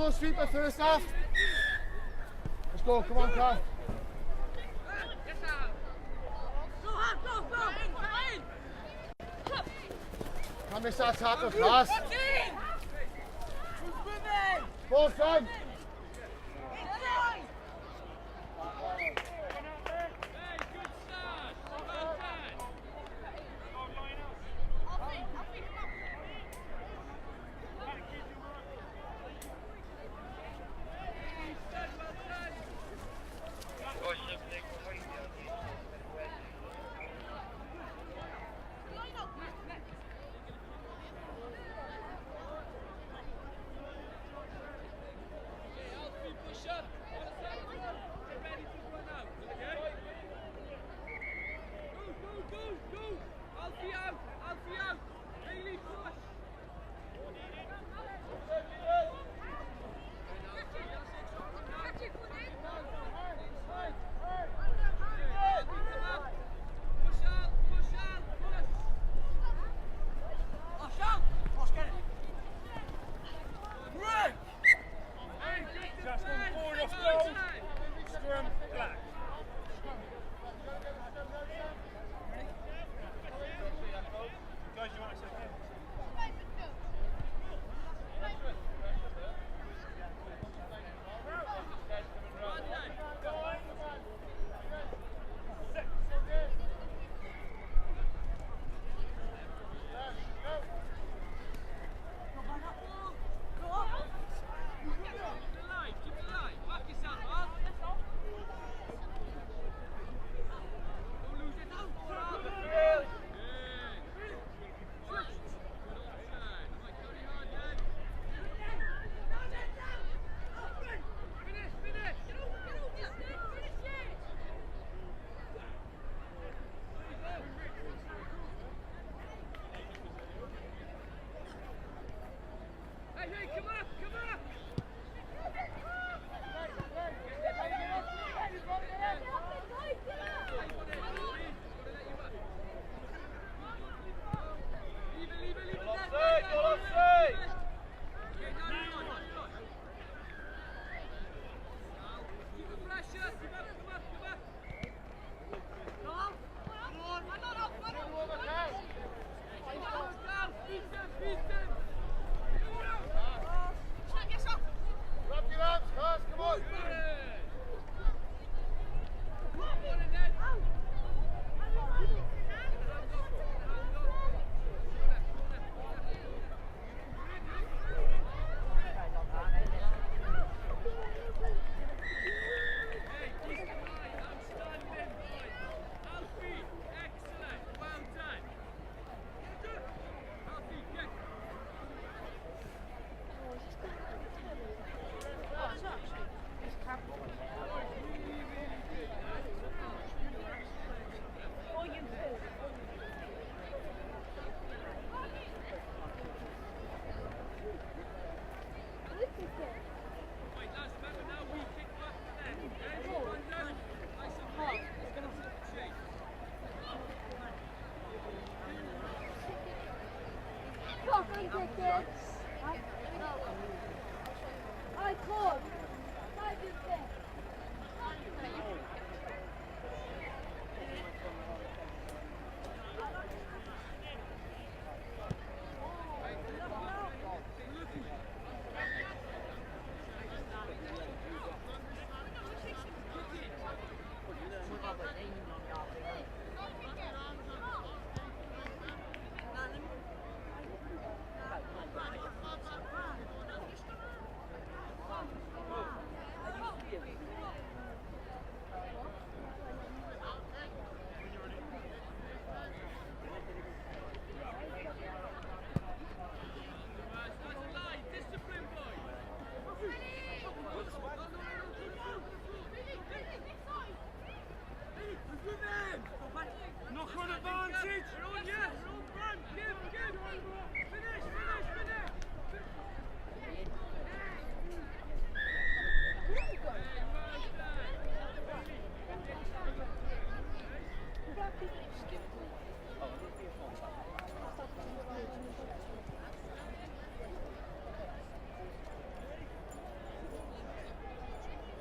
dual sweeper first half. Let's go, come on, Carl. Can't miss that tackle, class. Ball strong.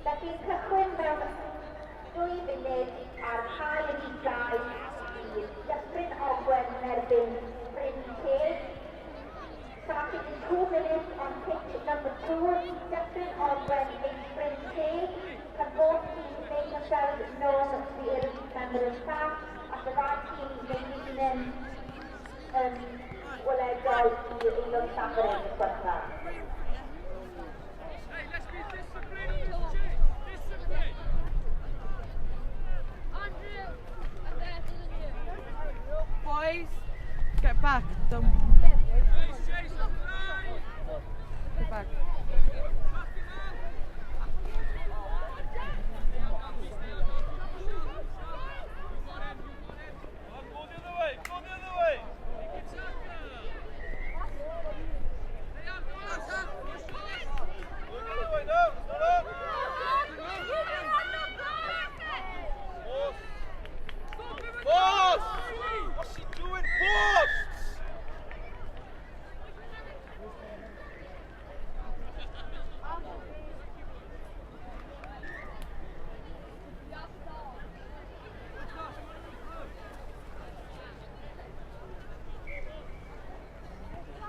Felly cychwyn mewn 2 munud ar cael yn ei gau i Dyffryn Ogwen yn erbyn Bryn Teg. Starting in 2 minutes on pitch number 2, Dyffryn Ogwen in Bryn Teg. Can both teams make themselves known to the early member of staff at the right team yn weledol i aelod staff yr enw chwethfa. Boys, get back. Don't. Get back.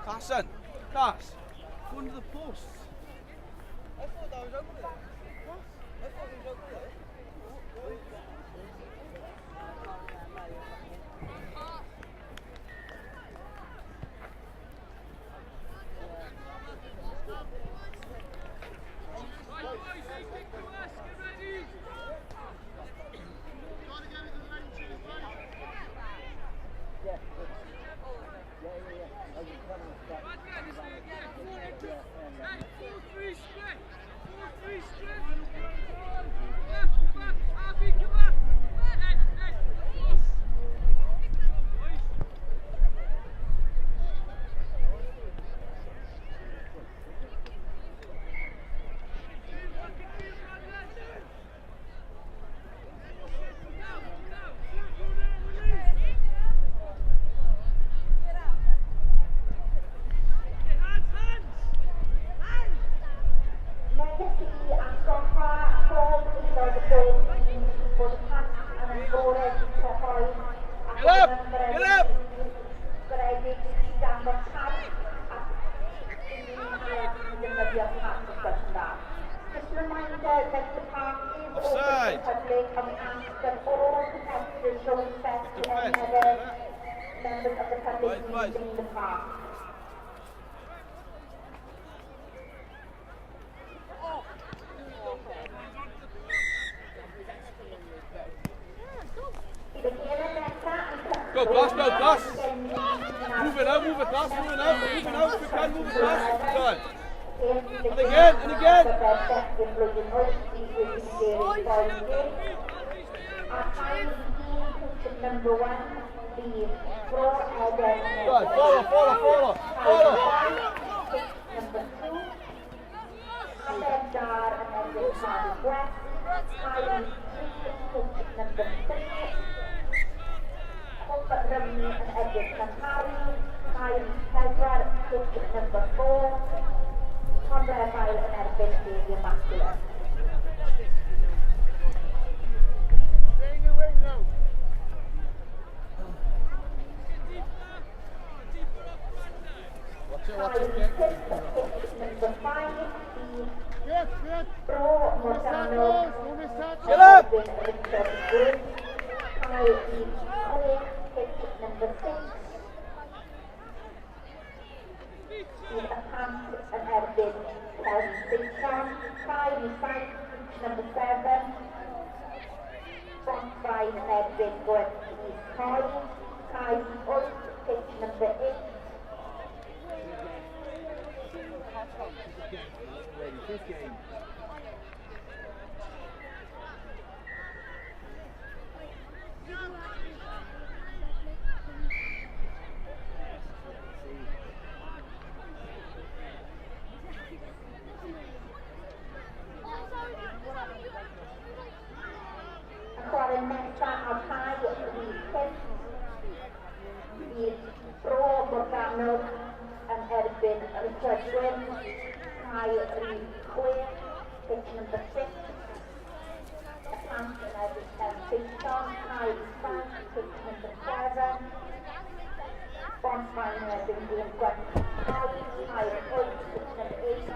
Carson, Cass, go under the post. I thought that was over there. I thought it was over there. Go, Cass, go, Cass. Move it out, Cass, move it out, if you can, move it, Cass. Done. And again, and again. Number 1, the Pro Eden. Good, follow. Number 2, Dar and then Charlie West. Number 3, Remy and Edward Santari, Kyle Pedrar, number 4, Conrad Bile and Edwin Davey Masculine. Staying away now. Watch it, Number 5, Good. Pro Mortano, Get up! Richard Wood, Kyle E. Cole, number 6, Steve Hunt and Edwin Simpson, Kyle E. number 7, Front 5 and Edwin Gwen E. Kyle, Kyle E. Olt, pitch number 8, chwarae nesaf ar cae i 5 bydd Bro Morgannwg yn erbyn Richard Gwyn, cae rhif 6, pitch number 6. Account Beaton, Kylie Frank, pitch number 7. Bonfire Bingley and Gwen Kylie, Kylie Hoyt, pitch number 8.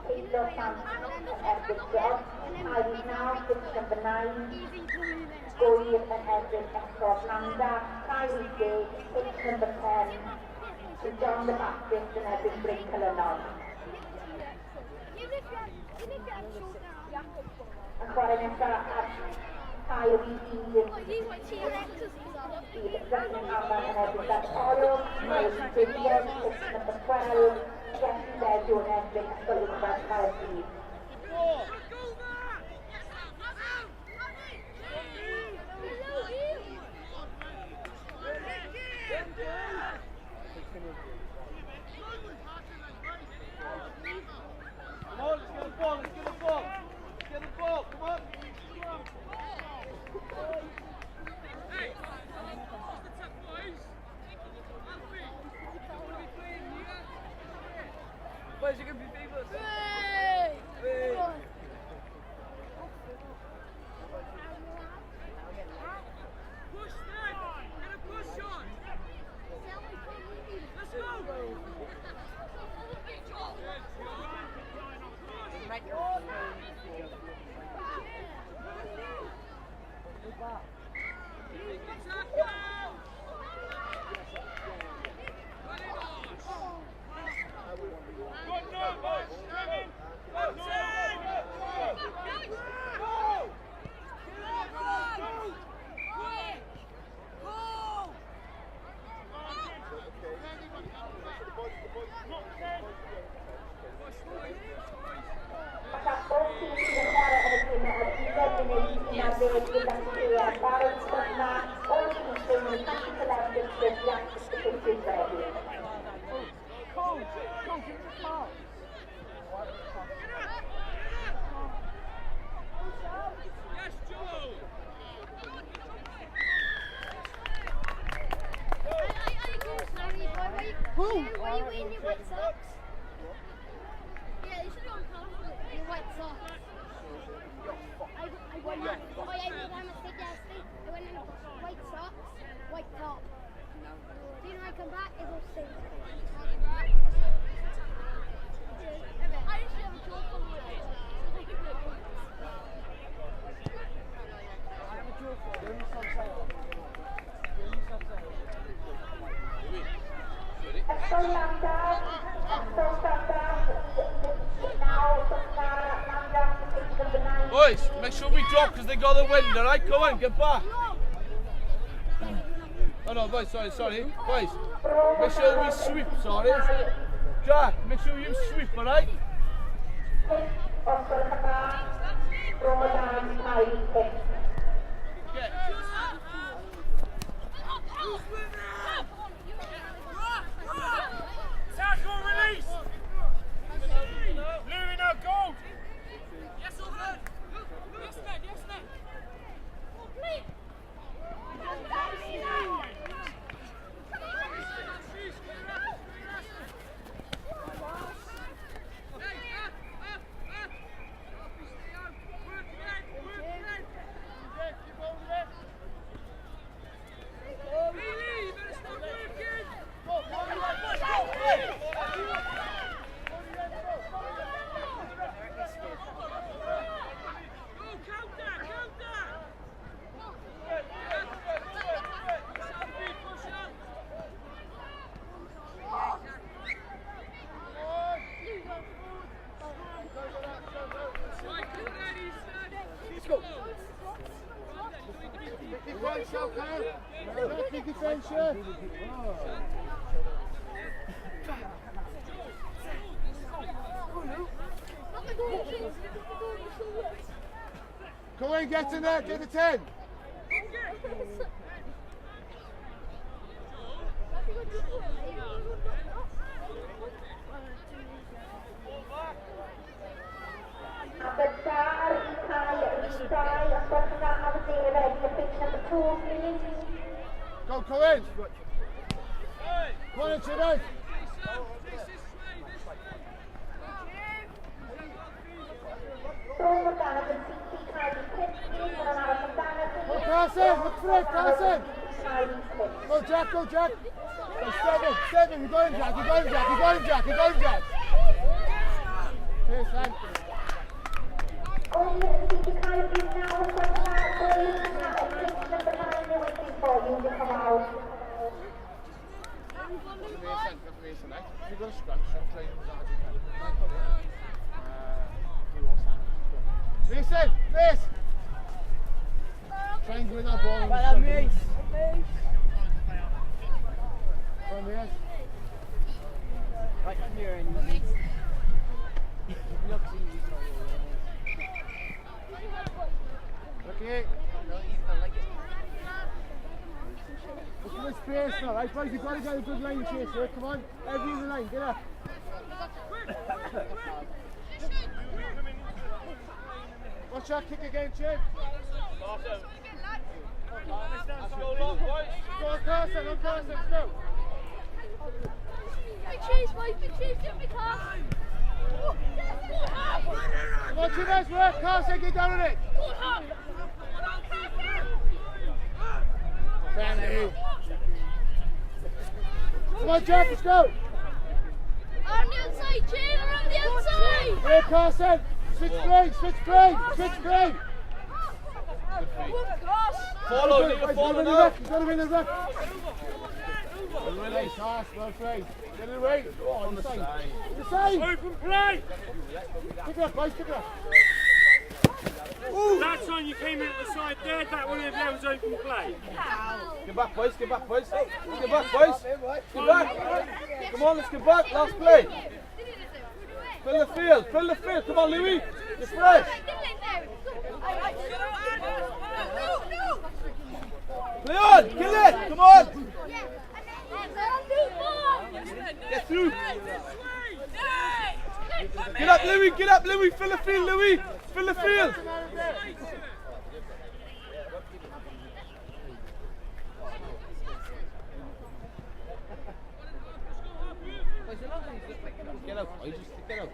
Taylor Sampson and Edward Jones, Kylie Now, pitch number 9. Goyer and Edward Escort Landa, Kylie Day, pitch number 10. To John the Baptist and Edward Brinkle and chwarae nesaf ar Kylie Edith Felix Ryan Arman and Edward Dantoro, Kylie Vivian, pitch number 12, Jessie Dejo and Edward Sullivan Caerdydd. Come on, let's get the ball, let's get the ball. Let's get the ball, come on. Hey, what's the tip, boys? Alfie, you want to be playing here? Boys, you can be famous. Hey! Hey! Push that! Get a push on! Let's go! Were you wearing your white socks? Yeah, you should have gone past your white socks. I went in, my mistake yesterday. I went in white socks, white top. Do you know I come back, it will stink. I usually have a joke on my head. I have a joke for you. Boys, make sure we drop because they got the wind, alright? Go on, get back. Oh no, boys, sorry. Boys, make sure we sweep, sorry. Jack, make sure you sweep, alright? Tackle release! Louis now goal! Yes, all good! Yes, mate, yes, mate! Come on, get in there, get the 10. Go, Corinne. Come on, into it. for it, Carson. Go, Jack, go, Jack. Go, step in, you got him, Jack, you got him, Jack, you got him, Jack, you got him, Jack. Cheers, thanks. Only the senior kind is now from that way. Number 9 waiting for you to come out. You've got a scratch, I'm playing with that. Listen, this! Try and win that ball. Well, Mace. From here. Right, come here and Okay. Look at the space now, right boys, you've got to get a good line chase here, come on. Every in the line, get up. Watch that kick again, Chip. Go on, Carson, let's go. Big cheese, get me car. Come on, two guys, work, Carson, get down on it. Benny. Come on, Jack, let's go. On the outside, Jane, on the outside. Here, Carson. Switch plane. Follow, He's follow now. He's got him in the ruck. Nice pass, well played. Get it away. Oh, on the side. The side. Open play! Pick it up, boys, pick it up. That time you came in at the side there, that one over there was open play. Get back, boys. Get back, boys. Get back, boys. Get back. Come on, let's get back. Last play. Fill the field. Come on, Louis. You're fresh. Play on. Kill it. Come on. Get through. Get up, Louis. Fill the field, Louis. Fill the field. Get out. I just get out.